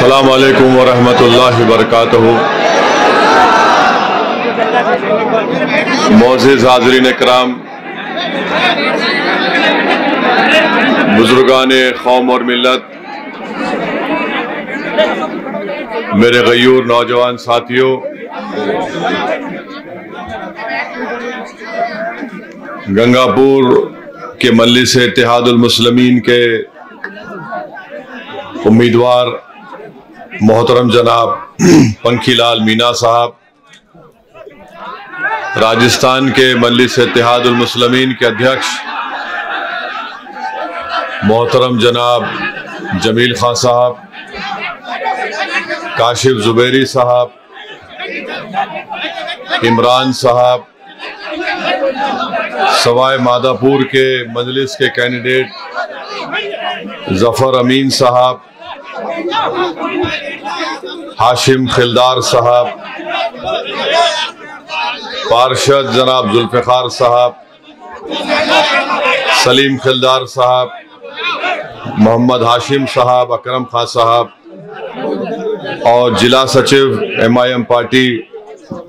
अस्सलामु अलैकुम वरहमतुल्लाहि वबरकातुहू। मोअज़्ज़िज़ हाज़रीन इकराम, बुजुर्गाने कौम और मिल्लत, मेरे गयूर नौजवान साथियों, गंगापुर के मजलिस इत्तेहादुल मुस्लिमीन के उम्मीदवार मोहतरम जनाब पंखीलाल मीना साहब, राजस्थान के मजलिस इत्तेहादुल मुस्लिमीन के अध्यक्ष मोहतरम जनाब जमील खान साहब, काशिफ जुबैरी साहब, इमरान साहब, सवाई मादापुर के मजलिस के कैंडिडेट जफर अमीन साहब, हाशिम खिलदार साहब, पार्षद जनाब जुल्फ़िकार साहब, सलीम खिलदार साहब, मोहम्मद हाशिम साहब, अकरम खान साहब और जिला सचिव MIM पार्टी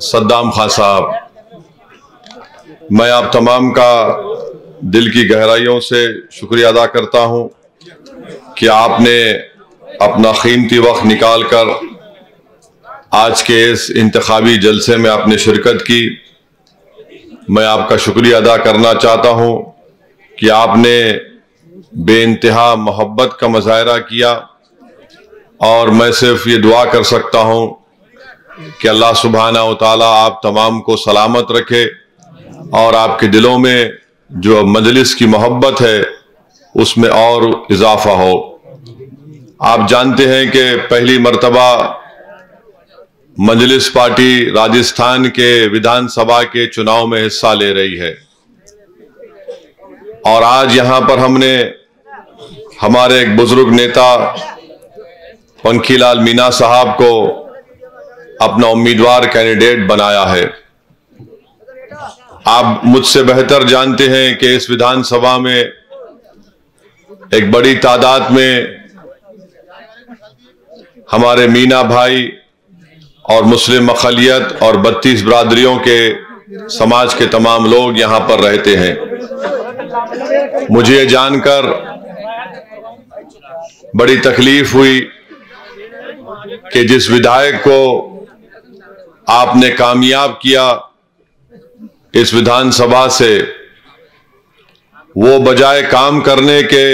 सद्दाम खान साहब, मैं आप तमाम का दिल की गहराइयों से शुक्रिया अदा करता हूं कि आपने अपना कीमती वक्त निकाल कर आज के इस इंतखाबी जलसे में आपने शिरकत की। मैं आपका शुक्रिया अदा करना चाहता हूं कि आपने बेइंतहा मोहब्बत का मुजाहरा किया और मैं सिर्फ ये दुआ कर सकता हूं कि अल्लाह सुब्हानहू व तआला आप तमाम को सलामत रखे और आपके दिलों में जो मजलिस की मोहब्बत है उसमें और इजाफा हो। आप जानते हैं कि पहली मर्तबा मजलिस पार्टी राजस्थान के विधानसभा के चुनाव में हिस्सा ले रही है और आज यहां पर हमने हमारे एक बुजुर्ग नेता पंखीलाल मीना साहब को अपना उम्मीदवार कैंडिडेट बनाया है। आप मुझसे बेहतर जानते हैं कि इस विधानसभा में एक बड़ी तादाद में हमारे मीना भाई और मुस्लिम अक़लियत और 32 बिरादरियों के समाज के तमाम लोग यहां पर रहते हैं। मुझे ये जानकर बड़ी तकलीफ हुई कि जिस विधायक को आपने कामयाब किया इस विधानसभा से, वो बजाय काम करने के,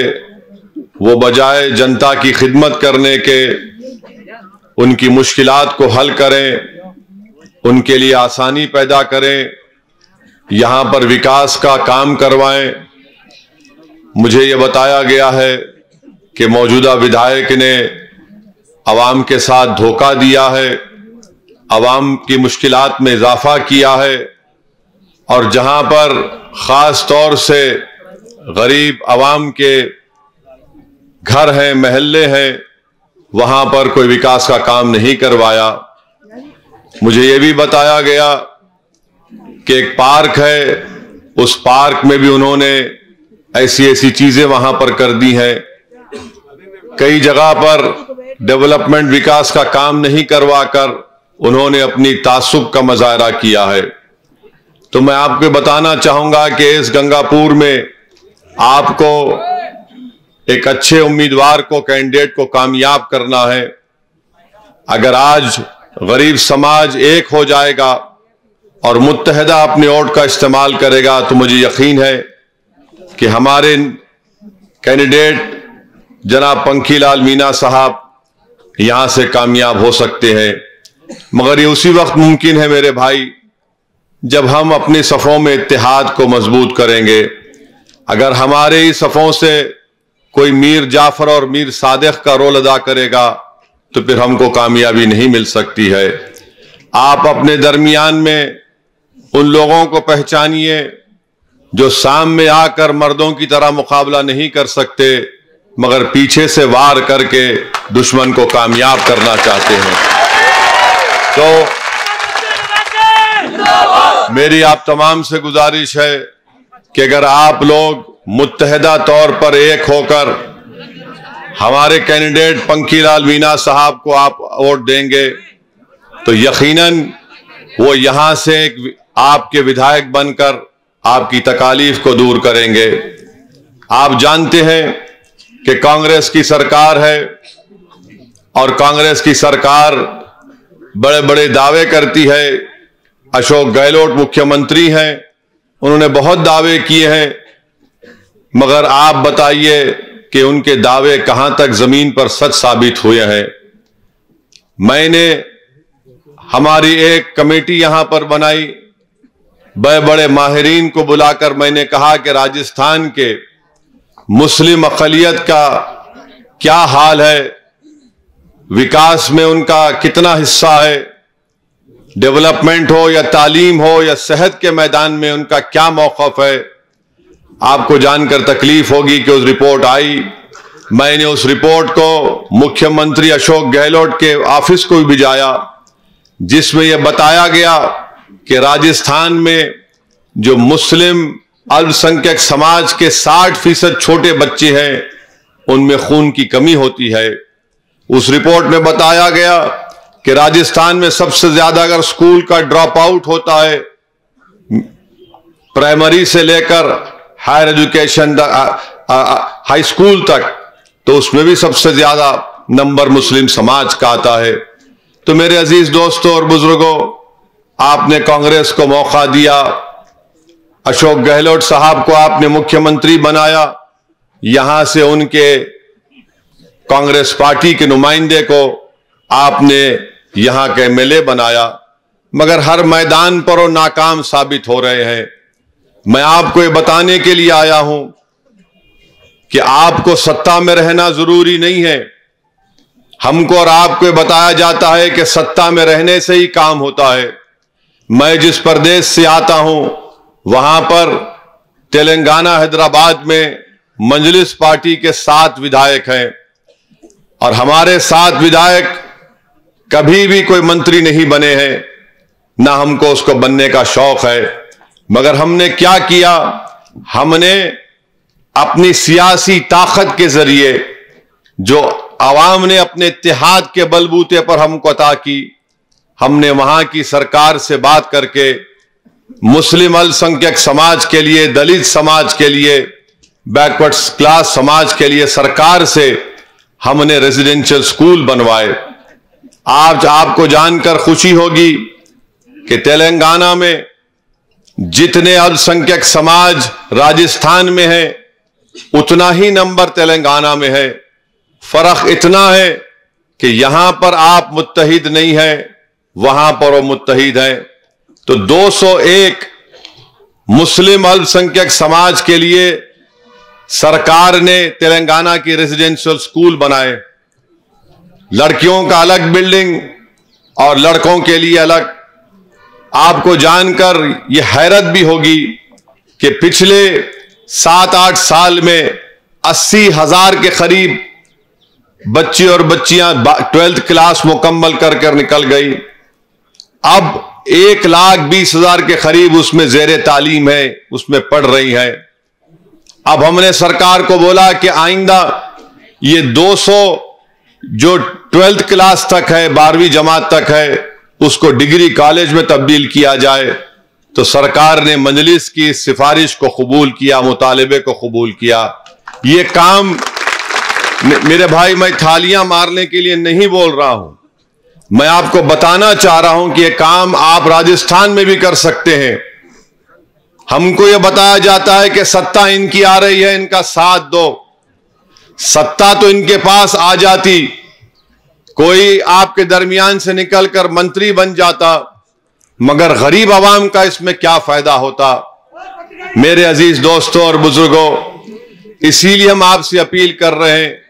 वो बजाय जनता की खिदमत करने के, उनकी मुश्किलात को हल करें, उनके लिए आसानी पैदा करें, यहां पर विकास का काम करवाएं। मुझे ये बताया गया है कि मौजूदा विधायक ने अवाम के साथ धोखा दिया है, अवाम की मुश्किलात में इजाफा किया है और जहां पर खास तौर से गरीब अवाम के घर हैं, महल्ले हैं, वहां पर कोई विकास का काम नहीं करवाया। मुझे यह भी बताया गया कि एक पार्क है, उस पार्क में भी उन्होंने ऐसी ऐसी चीजें वहां पर कर दी हैं। कई जगह पर डेवलपमेंट विकास का काम नहीं करवाकर उन्होंने अपनी तासुब का मुजाहरा किया है। तो मैं आपको बताना चाहूंगा कि इस गंगापुर में आपको एक अच्छे उम्मीदवार को, कैंडिडेट को कामयाब करना है। अगर आज गरीब समाज एक हो जाएगा और मुत्तहिदा अपने वोट का इस्तेमाल करेगा तो मुझे यकीन है कि हमारे कैंडिडेट जनाब पंखीलाल मीना साहब यहां से कामयाब हो सकते हैं। मगर ये उसी वक्त मुमकिन है मेरे भाई जब हम अपनी सफ़ों में इत्तेहाद को मजबूत करेंगे। अगर हमारे ही सफ़ों से कोई मीर जाफर और मीर सादिक का रोल अदा करेगा तो फिर हमको कामयाबी नहीं मिल सकती है। आप अपने दरमियान में उन लोगों को पहचानिए जो सामने आकर मर्दों की तरह मुकाबला नहीं कर सकते मगर पीछे से वार करके दुश्मन को कामयाब करना चाहते हैं। तो मेरी आप तमाम से गुजारिश है कि अगर आप लोग मुत्तहिदा तौर पर एक होकर हमारे कैंडिडेट पंखीलाल मीणा साहब को आप वोट देंगे तो यकीनन वो यहां से आपके विधायक बनकर आपकी तकालीफ को दूर करेंगे। आप जानते हैं कि कांग्रेस की सरकार है और कांग्रेस की सरकार बड़े बड़े दावे करती है। अशोक गहलोत मुख्यमंत्री हैं, उन्होंने बहुत दावे किए हैं, मगर आप बताइए कि उनके दावे कहां तक जमीन पर सच साबित हुए हैं। मैंने हमारी एक कमेटी यहां पर बनाई, बड़े बड़े माहिरीन को बुलाकर मैंने कहा कि राजस्थान के मुस्लिम अक़लियत का क्या हाल है, विकास में उनका कितना हिस्सा है, डेवलपमेंट हो या तालीम हो या सेहत के मैदान में उनका क्या मौक़िफ़ है। आपको जानकर तकलीफ होगी कि उस रिपोर्ट आई, मैंने उस रिपोर्ट को मुख्यमंत्री अशोक गहलोत के ऑफिस को भी भिजाया, जिसमें यह बताया गया कि राजस्थान में जो मुस्लिम अल्पसंख्यक समाज के 60% छोटे बच्चे हैं उनमें खून की कमी होती है। उस रिपोर्ट में बताया गया कि राजस्थान में सबसे ज्यादा अगर स्कूल का ड्रॉप आउट होता है प्राइमरी से लेकर हायर एजुकेशन हाई स्कूल तक, तो उसमें भी सबसे ज्यादा नंबर मुस्लिम समाज का आता है। तो मेरे अजीज दोस्तों और बुजुर्गों, आपने कांग्रेस को मौका दिया, अशोक गहलोत साहब को आपने मुख्यमंत्री बनाया, यहां से उनके कांग्रेस पार्टी के नुमाइंदे को आपने यहां के एमएलए बनाया, मगर हर मैदान पर वो नाकाम साबित हो रहे हैं। मैं आपको ये बताने के लिए आया हूं कि आपको सत्ता में रहना जरूरी नहीं है। हमको और आपको बताया जाता है कि सत्ता में रहने से ही काम होता है। मैं जिस प्रदेश से आता हूं वहां पर तेलंगाना हैदराबाद में मजलिस पार्टी के 7 विधायक हैं और हमारे 7 विधायक कभी भी कोई मंत्री नहीं बने हैं, ना हमको उसको बनने का शौक है। मगर हमने क्या किया, हमने अपनी सियासी ताकत के जरिए जो आवाम ने अपने इत्तेहाद के बलबूते पर हमको अता की, हमने वहां की सरकार से बात करके मुस्लिम अल्पसंख्यक समाज के लिए, दलित समाज के लिए, बैकवर्ड क्लास समाज के लिए सरकार से हमने रेजिडेंशियल स्कूल बनवाए। आज आपको जानकर खुशी होगी कि तेलंगाना में जितने अल्पसंख्यक समाज राजस्थान में है उतना ही नंबर तेलंगाना में है। फर्क इतना है कि यहां पर आप मुत्तहिद नहीं है, वहां पर वो मुत्तहिद है। तो 201 मुस्लिम अल्पसंख्यक समाज के लिए सरकार ने तेलंगाना की रेजिडेंशियल स्कूल बनाए, लड़कियों का अलग बिल्डिंग और लड़कों के लिए अलग। आपको जानकर यह हैरत भी होगी कि पिछले 7-8 साल में 80,000 के करीब बच्चे और बच्चियां 12th क्लास मुकम्मल कर निकल गई। अब 1,20,000 के करीब उसमें ज़ेरे तालीम है, उसमें पढ़ रही है। अब हमने सरकार को बोला कि आइंदा ये 200 जो 12th क्लास तक है, 12वीं जमात तक है, उसको डिग्री कॉलेज में तब्दील किया जाए। तो सरकार ने मजलिस की सिफारिश को कबूल किया, मुतालिबे को कबूल किया। ये काम मेरे भाई, मैं थालियां मारने के लिए नहीं बोल रहा हूं, मैं आपको बताना चाह रहा हूं कि यह काम आप राजस्थान में भी कर सकते हैं। हमको यह बताया जाता है कि सत्ता इनकी आ रही है, इनका साथ दो। सत्ता तो इनके पास आ जाती, कोई आपके दरमियान से निकलकर मंत्री बन जाता, मगर गरीब आवाम का इसमें क्या फायदा होता। मेरे अजीज दोस्तों और बुजुर्गों, इसीलिए हम आपसे अपील कर रहे हैं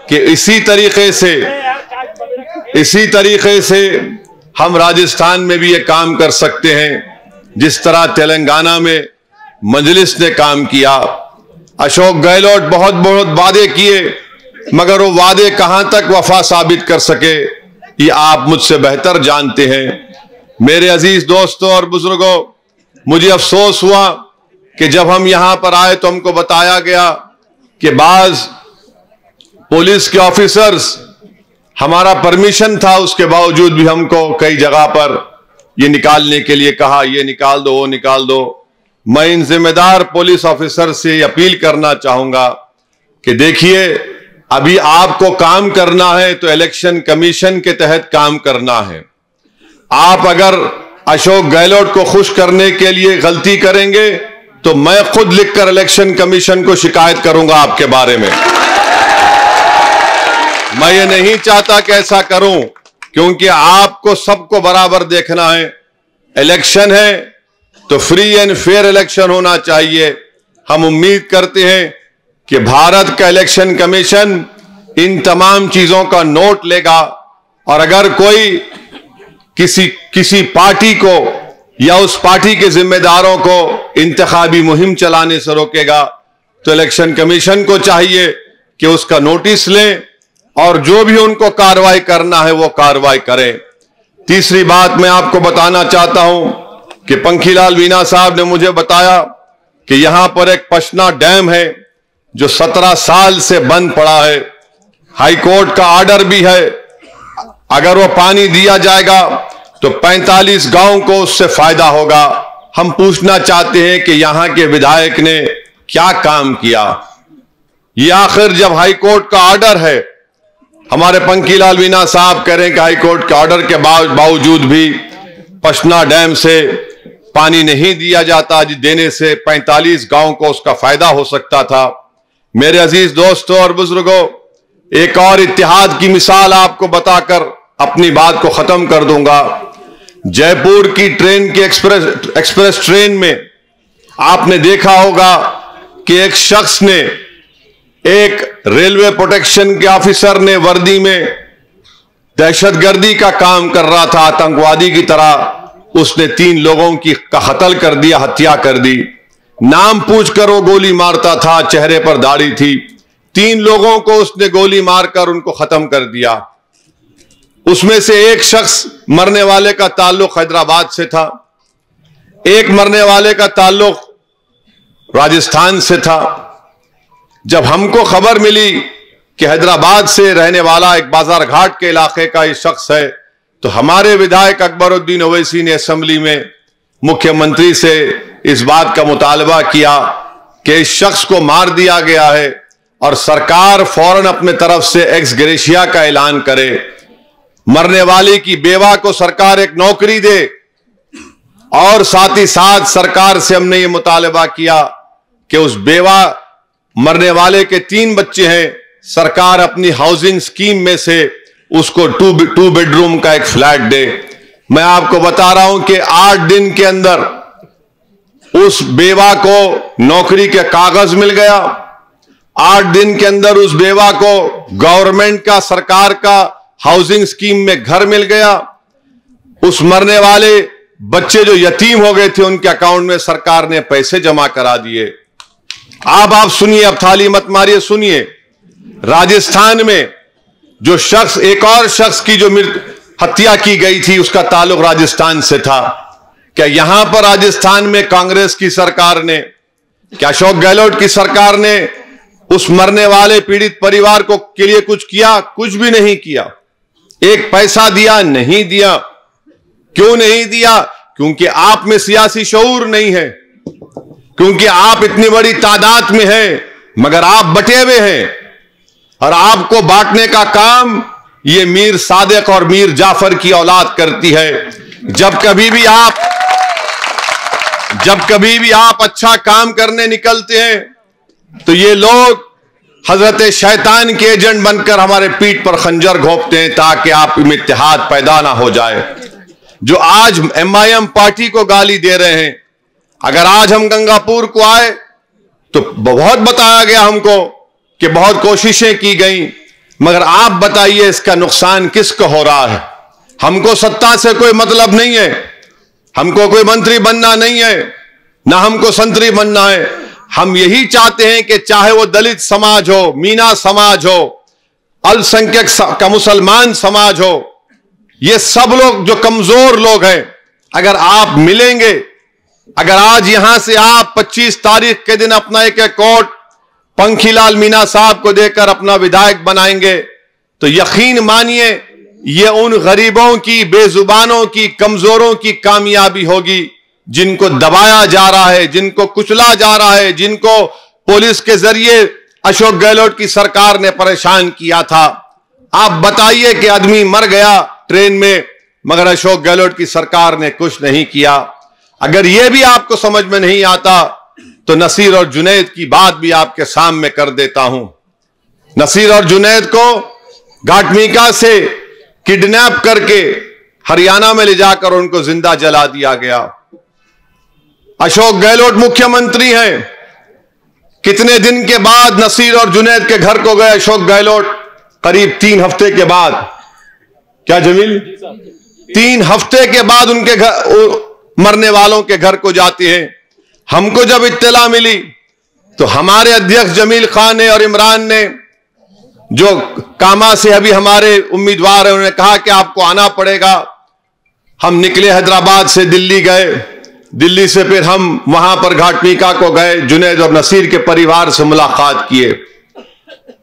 कि इसी तरीके से हम राजस्थान में भी ये काम कर सकते हैं जिस तरह तेलंगाना में मजलिस ने काम किया। अशोक गहलोत बहुत बहुत वादे किए, मगर वो वादे कहां तक वफा साबित कर सके ये आप मुझसे बेहतर जानते हैं। मेरे अजीज दोस्तों और बुजुर्गों, मुझे अफसोस हुआ कि जब हम यहां पर आए तो हमको बताया गया कि बाज पुलिस के ऑफिसर्स, हमारा परमिशन था, उसके बावजूद भी हमको कई जगह पर ये निकालने के लिए कहा, ये निकाल दो, वो निकाल दो। मैं इन जिम्मेदार पुलिस ऑफिसर से अपील करना चाहूंगा कि देखिए, अभी आपको काम करना है तो इलेक्शन कमीशन के तहत काम करना है। आप अगर अशोक गहलोत को खुश करने के लिए गलती करेंगे तो मैं खुद लिखकर इलेक्शन कमीशन को शिकायत करूंगा आपके बारे में। मैं ये नहीं चाहता कि ऐसा करूं, क्योंकि आपको सबको बराबर देखना है। इलेक्शन है तो फ्री एंड फेयर इलेक्शन होना चाहिए। हम उम्मीद करते हैं कि भारत का इलेक्शन कमीशन इन तमाम चीजों का नोट लेगा, और अगर कोई किसी पार्टी को या उस पार्टी के जिम्मेदारों को इंतखाबी मुहिम चलाने से रोकेगा तो इलेक्शन कमीशन को चाहिए कि उसका नोटिस लें और जो भी उनको कार्रवाई करना है वो कार्रवाई करें। तीसरी बात मैं आपको बताना चाहता हूं कि पंखीलाल वीणा साहब ने मुझे बताया कि यहां पर एक पशना डैम है जो 17 साल से बंद पड़ा है। हाई कोर्ट का ऑर्डर भी है, अगर वो पानी दिया जाएगा तो 45 गांव को उससे फायदा होगा। हम पूछना चाहते हैं कि यहां के विधायक ने क्या काम किया। ये आखिर जब हाई कोर्ट का ऑर्डर है, हमारे पंखीलाल वीणा साहब कह रहे हैं कि हाई कोर्ट के ऑर्डर के बावजूद भी पशना डैम से पानी नहीं दिया जाता, देने से 45 गांव को उसका फायदा हो सकता था। मेरे अजीज दोस्तों और बुजुर्गों, एक और इत्तेहाद की मिसाल आपको बताकर अपनी बात को खत्म कर दूंगा। जयपुर की ट्रेन की एक्सप्रेस ट्रेन में आपने देखा होगा कि एक शख्स ने, एक रेलवे प्रोटेक्शन के ऑफिसर ने वर्दी में दहशतगर्दी का काम कर रहा था, आतंकवादी की तरह उसने 3 लोगों की कत्ल कर दिया, हत्या कर दी। नाम पूछकर वो गोली मारता था, चेहरे पर दाढ़ी थी। 3 लोगों को उसने गोली मारकर उनको खत्म कर दिया। उसमें से एक शख्स, मरने वाले का ताल्लुक हैदराबाद से था, एक मरने वाले का ताल्लुक राजस्थान से था। जब हमको खबर मिली कि हैदराबाद से रहने वाला एक बाजार घाट के इलाके का ये शख्स है, तो हमारे विधायक अकबरुद्दीन ओवैसी ने असेंबली में मुख्यमंत्री से इस बात का मुतालबा किया कि इस शख्स को मार दिया गया है और सरकार फौरन अपने तरफ से एक्स ग्रेशिया का ऐलान करे। मरने वाले की बेवा को सरकार एक नौकरी दे, और साथ ही साथ सरकार से हमने ये मुतालबा किया कि उस बेवा, मरने वाले के 3 बच्चे हैं, सरकार अपनी हाउसिंग स्कीम में से उसको 2 बेडरूम का एक फ्लैट दे। मैं आपको बता रहा हूं कि 8 दिन के अंदर उस बेवा को नौकरी के कागज मिल गया। 8 दिन के अंदर उस बेवा को गवर्नमेंट का, सरकार का हाउसिंग स्कीम में घर मिल गया। उस मरने वाले बच्चे जो यतीम हो गए थे, उनके अकाउंट में सरकार ने पैसे जमा करा दिए। आप सुनिए, अब थाली मत मारिए, सुनिए। राजस्थान में जो शख्स, एक और शख्स की जो हत्या की गई थी, उसका ताल्लुक राजस्थान से था। क्या यहां पर राजस्थान में कांग्रेस की सरकार ने, क्या अशोक गहलोत की सरकार ने उस मरने वाले पीड़ित परिवार को के लिए कुछ किया? कुछ भी नहीं किया। एक पैसा दिया? नहीं दिया। क्यों नहीं दिया? क्योंकि आप में सियासी शऊर नहीं है, क्योंकि आप इतनी बड़ी तादाद में हैं मगर आप बटे हुए हैं, और आपको बांटने का काम ये मीर सादिक और मीर जाफर की औलाद करती है। जब कभी भी आप अच्छा काम करने निकलते हैं तो ये लोग हजरत शैतान के एजेंट बनकर हमारे पीठ पर खंजर घोंपते हैं ताकि आप में इत्तेहाद पैदा ना हो जाए। जो आज MIM पार्टी को गाली दे रहे हैं, अगर आज हम गंगापुर को आए तो बहुत बताया गया हमको कि बहुत कोशिशें की गई, मगर आप बताइए इसका नुकसान किसको हो रहा है? हमको सत्ता से कोई मतलब नहीं है, हमको कोई मंत्री बनना नहीं है, ना हमको संतरी बनना है। हम यही चाहते हैं कि चाहे वो दलित समाज हो, मीना समाज हो, अल्पसंख्यक का मुसलमान समाज हो, ये सब लोग जो कमजोर लोग हैं, अगर आप मिलेंगे, अगर आज यहां से आप 25 तारीख के दिन अपना एक कोट पंखीलाल मीणा साहब को देकर अपना विधायक बनाएंगे तो यकीन मानिए ये उन गरीबों की, बेजुबानों की, कमजोरों की कामयाबी होगी जिनको दबाया जा रहा है, जिनको कुचला जा रहा है, जिनको पुलिस के जरिए अशोक गहलोत की सरकार ने परेशान किया था। आप बताइए कि आदमी मर गया ट्रेन में, मगर अशोक गहलोत की सरकार ने कुछ नहीं किया। अगर यह भी आपको समझ में नहीं आता तो नसीर और जुनैद की बात भी आपके सामने कर देता हूं। नसीर और जुनैद को घाटमीका से किडनैप करके हरियाणा में ले जाकर उनको जिंदा जला दिया गया। अशोक गहलोत मुख्यमंत्री हैं, कितने दिन के बाद नसीर और जुनैद के घर को गए अशोक गहलोत? करीब 3 हफ्ते के बाद। क्या जमील? 3 हफ्ते के बाद उनके घर, मरने वालों के घर को जाते हैं। हमको जब इत्तला मिली तो हमारे अध्यक्ष जमील खान ने और इमरान ने, जो कामा से अभी हमारे उम्मीदवार हैं, उन्होंने कहा कि आपको आना पड़ेगा। हम निकले, हैदराबाद से दिल्ली गए, दिल्ली से फिर हम वहां पर घाटमीका को गए, जुनैद और नसीर के परिवार से मुलाकात किए।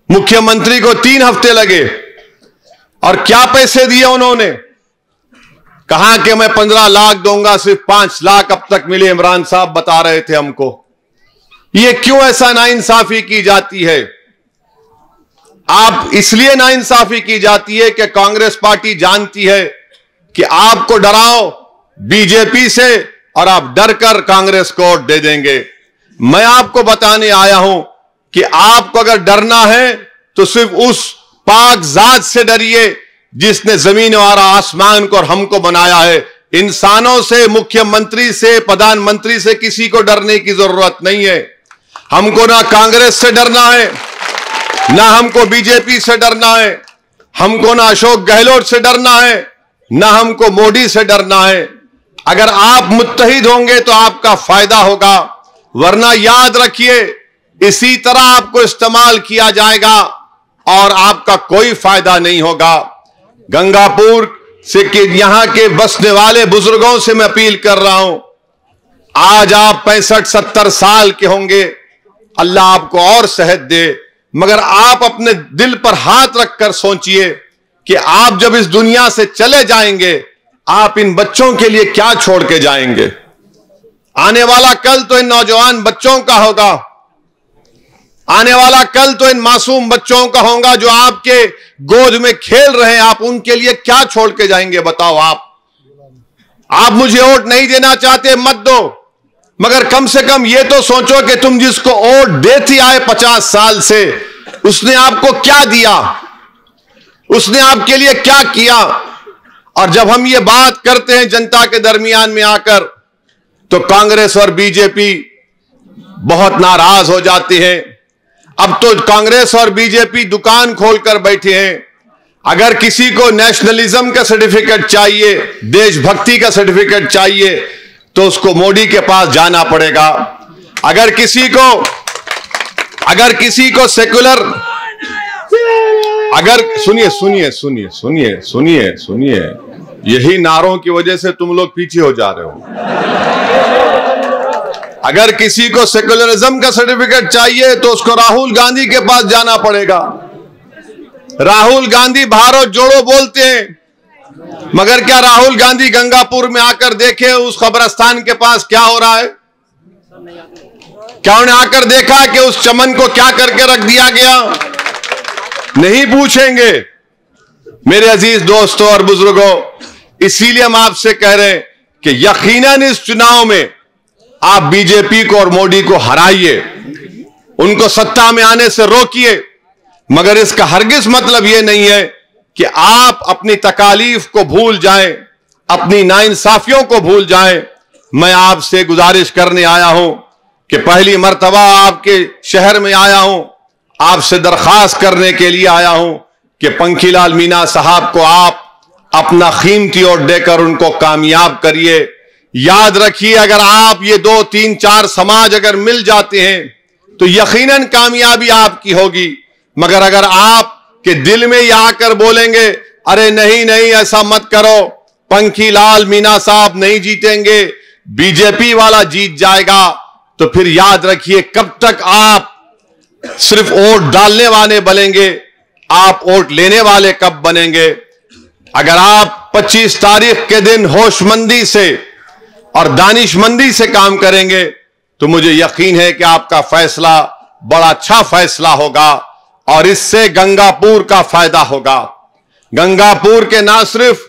मुख्यमंत्री को 3 हफ्ते लगे और क्या पैसे दिए उन्होंने? कहा कि मैं 15 लाख दूंगा, सिर्फ 5 लाख अब तक मिले। इमरान साहब बता रहे थे हमको। ये क्यों ऐसा नाइंसाफी की जाती है? आप इसलिए नाइंसाफी की जाती है कि कांग्रेस पार्टी जानती है कि आपको डराओ बीजेपी से और आप डर कर कांग्रेस को वोट दे देंगे। मैं आपको बताने आया हूं कि आपको अगर डरना है तो सिर्फ उस पाक जात से डरिए जिसने जमीन और आसमान को और हमको बनाया है। इंसानों से, मुख्यमंत्री से, प्रधानमंत्री से किसी को डरने की जरूरत नहीं है। हमको ना कांग्रेस से डरना है, ना हमको बीजेपी से डरना है, हमको ना अशोक गहलोत से डरना है, ना हमको मोदी से डरना है। अगर आप मुत्तहिद होंगे तो आपका फायदा होगा, वरना याद रखिए इसी तरह आपको इस्तेमाल किया जाएगा और आपका कोई फायदा नहीं होगा। गंगापुर से कि यहां के बसने वाले बुजुर्गों से मैं अपील कर रहा हूं, आज आप 65-70 साल के होंगे, अल्लाह आपको और सेहत दे, मगर आप अपने दिल पर हाथ रखकर सोचिए कि आप जब इस दुनिया से चले जाएंगे आप इन बच्चों के लिए क्या छोड़ के जाएंगे? आने वाला कल तो इन नौजवान बच्चों का होगा, आने वाला कल तो इन मासूम बच्चों का होगा जो आपके गोद में खेल रहे हैं। आप उनके लिए क्या छोड़ के जाएंगे बताओ? आप मुझे वोट नहीं देना चाहते, मत दो, मगर कम से कम ये तो सोचो कि तुम जिसको वोट देती आए 50 साल से, उसने आपको क्या दिया, उसने आपके लिए क्या किया? और जब हम ये बात करते हैं जनता के दरमियान में आकर तो कांग्रेस और बीजेपी बहुत नाराज हो जाते हैं। अब तो कांग्रेस और बीजेपी दुकान खोलकर बैठे हैं। अगर किसी को नेशनलिज्म का सर्टिफिकेट चाहिए, देशभक्ति का सर्टिफिकेट चाहिए, तो उसको मोदी के पास जाना पड़ेगा। अगर किसी को सेकुलर, अगर सुनिए, यही नारों की वजह से तुम लोग पीछे हो जा रहे हो। अगर किसी को सेकुलरिज्म का सर्टिफिकेट चाहिए तो उसको राहुल गांधी के पास जाना पड़ेगा। राहुल गांधी भारत जोड़ो बोलते हैं, मगर क्या राहुल गांधी गंगापुर में आकर देखे उस कब्रिस्तान के पास क्या हो रहा है? क्या उन्हें आकर देखा कि उस चमन को क्या करके रख दिया गया? नहीं पूछेंगे। मेरे अजीज दोस्तों और बुजुर्गों, इसीलिए हम आपसे कह रहे हैं कि यकीनन इस चुनाव में आप बीजेपी को और मोदी को हराइए, उनको सत्ता में आने से रोकिए, मगर इसका हरगिज मतलब यह नहीं है कि आप अपनी तकालीफ को भूल जाएं, अपनी नाइंसाफियों को भूल जाएं। मैं आपसे गुजारिश करने आया हूं कि पहली मर्तबा आपके शहर में आया हूं, आपसे दरखास्त करने के लिए आया हूं कि पंखीलाल मीणा साहब को आप अपना कीमती वोट देकर उनको कामयाब करिए। याद रखिए, अगर आप ये 2, 3, 4 समाज अगर मिल जाते हैं तो यकीनन कामयाबी आपकी होगी। मगर अगर आप के दिल में ये आकर बोलेंगे अरे नहीं नहीं ऐसा मत करो, पंखीलाल मीणा साहब नहीं जीतेंगे, बीजेपी वाला जीत जाएगा, तो फिर याद रखिए कब तक आप सिर्फ वोट डालने वाले बनेंगे, आप वोट लेने वाले कब बनेंगे? अगर आप 25 तारीख के दिन होशमंदी से और दानिशमंदी से काम करेंगे तो मुझे यकीन है कि आपका फैसला बड़ा अच्छा फैसला होगा और इससे गंगापुर का फायदा होगा। गंगापुर के ना सिर्फ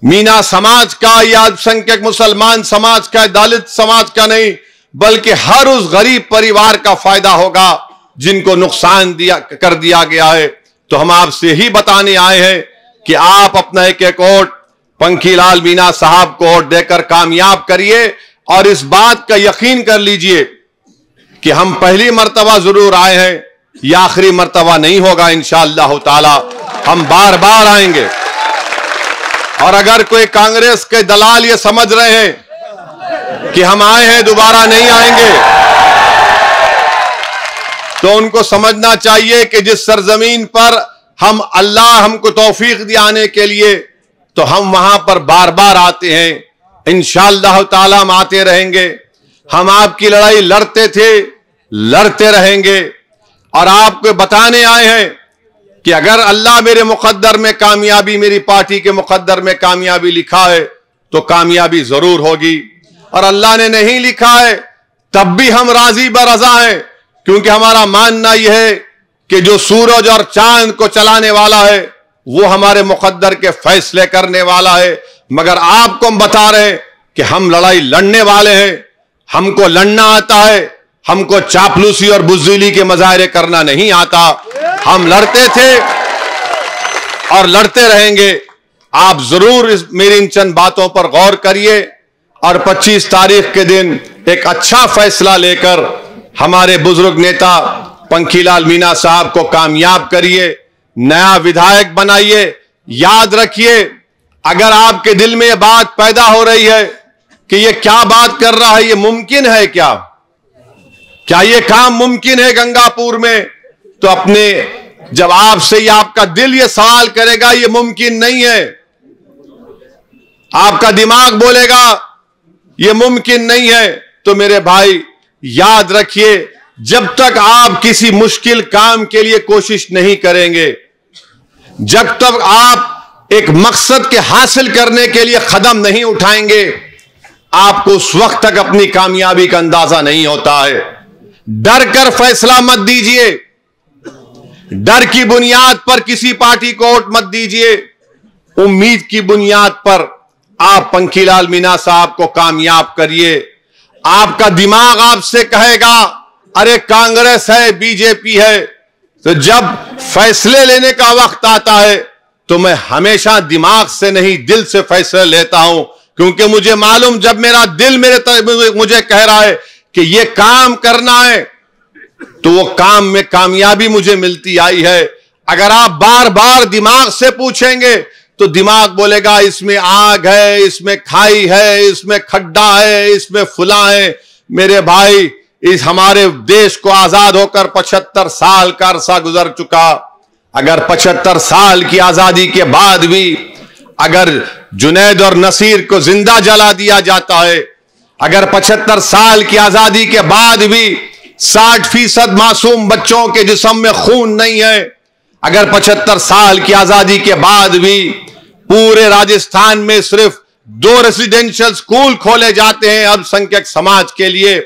मीना समाज का या अल्पसंख्यक मुसलमान समाज का, दलित समाज का नहीं, बल्कि हर उस गरीब परिवार का फायदा होगा जिनको नुकसान कर दिया गया है। तो हम आपसे ही बताने आए हैं कि आप अपना एक एक वोट पंखीलाल मीना साहब को वोट देकर कामयाब करिए और इस बात का यकीन कर लीजिए कि हम पहली मर्तबा जरूर आए हैं, यह आखिरी मर्तबा नहीं होगा इंशाअल्लाह ताला, हम बार बार आएंगे। और अगर कोई कांग्रेस के दलाल ये समझ रहे हैं कि हम आए हैं दोबारा नहीं आएंगे, तो उनको समझना चाहिए कि जिस सरजमीन पर हम अल्लाह हमको तौफीक दिया आने के लिए, तो हम वहां पर बार बार आते हैं। इंशाअल्लाह ताला हम आते रहेंगे। हम आपकी लड़ाई लड़ते थे, लड़ते रहेंगे और आपको बताने आए हैं कि अगर अल्लाह मेरे मुकद्दर में कामयाबी, मेरी पार्टी के मुकद्दर में कामयाबी लिखा है तो कामयाबी जरूर होगी, और अल्लाह ने नहीं लिखा है तब भी हम राजी बरजा हैं, क्योंकि हमारा मानना यह है कि जो सूरज और चांद को चलाने वाला है वो हमारे मुकद्दर के फैसले करने वाला है। मगर आपको हम बता रहे हैं कि हम लड़ाई लड़ने वाले हैं, हमको लड़ना आता है, हमको चापलूसी और बुज़दिली के मजाहरे करना नहीं आता। हम लड़ते थे और लड़ते रहेंगे। आप जरूर मेरी इन चंद बातों पर गौर करिए और 25 तारीख के दिन एक अच्छा फैसला लेकर हमारे बुजुर्ग नेता पंखीलाल मीना साहब को कामयाब करिए, नया विधायक बनाइए। याद रखिए, अगर आपके दिल में यह बात पैदा हो रही है कि यह क्या बात कर रहा है, यह मुमकिन है क्या यह काम मुमकिन है गंगापुर में, तो अपने जब आपसे या आपका दिल यह सवाल करेगा यह मुमकिन नहीं है, आपका दिमाग बोलेगा यह मुमकिन नहीं है, तो मेरे भाई याद रखिए, जब तक आप किसी मुश्किल काम के लिए कोशिश नहीं करेंगे, जब तक आप एक मकसद के हासिल करने के लिए कदम नहीं उठाएंगे, आपको उस वक्त तक अपनी कामयाबी का अंदाजा नहीं होता है। डर कर फैसला मत दीजिए, डर की बुनियाद पर किसी पार्टी को वोट मत दीजिए, उम्मीद की बुनियाद पर आप पंखीलाल मीना साहब को कामयाब करिए। आपका दिमाग आपसे कहेगा अरे कांग्रेस है, बीजेपी है, तो जब फैसले लेने का वक्त आता है तो मैं हमेशा दिमाग से नहीं दिल से फैसले लेता हूं, क्योंकि मुझे मालूम जब मेरा दिल मुझे कह रहा है कि यह काम करना है तो वो काम में कामयाबी मुझे मिलती आई है। अगर आप बार बार दिमाग से पूछेंगे तो दिमाग बोलेगा इसमें आग है, इसमें खाई है, इसमें खड्डा है, इसमें फुला है। मेरे भाई, इस हमारे देश को आजाद होकर 75 साल का अरसा गुजर चुका। अगर 75 साल की आजादी के बाद भी अगर जुनैद और नसीर को जिंदा जला दिया जाता है, अगर 75 साल की आजादी के बाद भी 60% मासूम बच्चों के जिस्म में खून नहीं है, अगर 75 साल की आजादी के बाद भी पूरे राजस्थान में सिर्फ 2 रेजिडेंशियल स्कूल खोले जाते हैं अल्पसंख्यक समाज के लिए,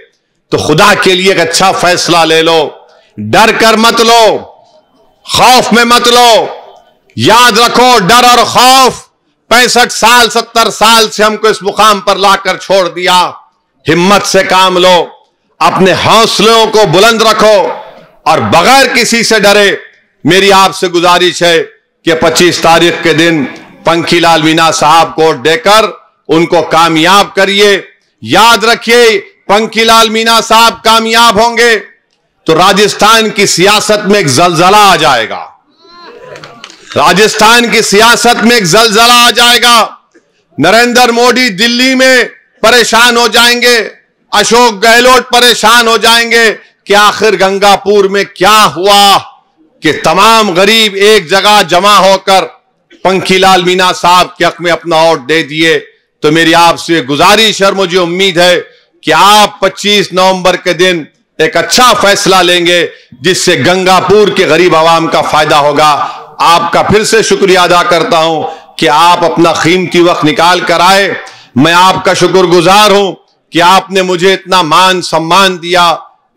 तो खुदा के लिए एक अच्छा फैसला ले लो। डर कर मत लो, खौफ में मत लो। याद रखो, डर और खौफ 65 साल 70 साल से हमको इस मुकाम पर लाकर छोड़ दिया। हिम्मत से काम लो, अपने हौसलों को बुलंद रखो और बगैर किसी से डरे मेरी आपसे गुजारिश है कि 25 तारीख के दिन पंखीलाल मीना साहब को देकर उनको कामयाब करिए। याद रखिए, पंखीलाल मीना साहब कामयाब होंगे तो राजस्थान की सियासत में एक जलजला आ जाएगा, राजस्थान की सियासत में एक जलजला आ जाएगा। नरेंद्र मोदी दिल्ली में परेशान हो जाएंगे, अशोक गहलोत परेशान हो जाएंगे कि आखिर गंगापुर में क्या हुआ कि तमाम गरीब एक जगह जमा होकर पंखीलाल मीना साहब के हक में अपना वोट दे दिए। तो मेरी आपसे गुजारिश और मुझे उम्मीद है कि आप 25 नवंबर के दिन एक अच्छा फैसला लेंगे जिससे गंगापुर के गरीब आवाम का फायदा होगा। आपका फिर से शुक्रिया अदा करता हूं कि आप अपना कीमती वक्त निकाल कर आए। मैं आपका शुक्रगुजार हूं कि आपने मुझे इतना मान सम्मान दिया,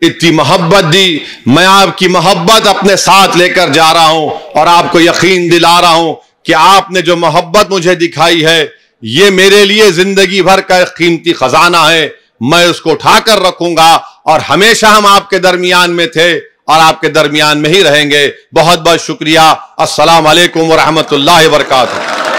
इतनी मोहब्बत दी। मैं आपकी मोहब्बत अपने साथ लेकर जा रहा हूं और आपको यकीन दिला रहा हूं कि आपने जो मोहब्बत मुझे दिखाई है ये मेरे लिए जिंदगी भर का एक कीमती खजाना है। मैं उसको उठाकर रखूंगा और हमेशा हम आपके दरमियान में थे और आपके दरमियान में ही रहेंगे। बहुत बहुत शुक्रिया। अस्सलाम वालेकुम व रहमतुल्लाहि व बरकातुहू।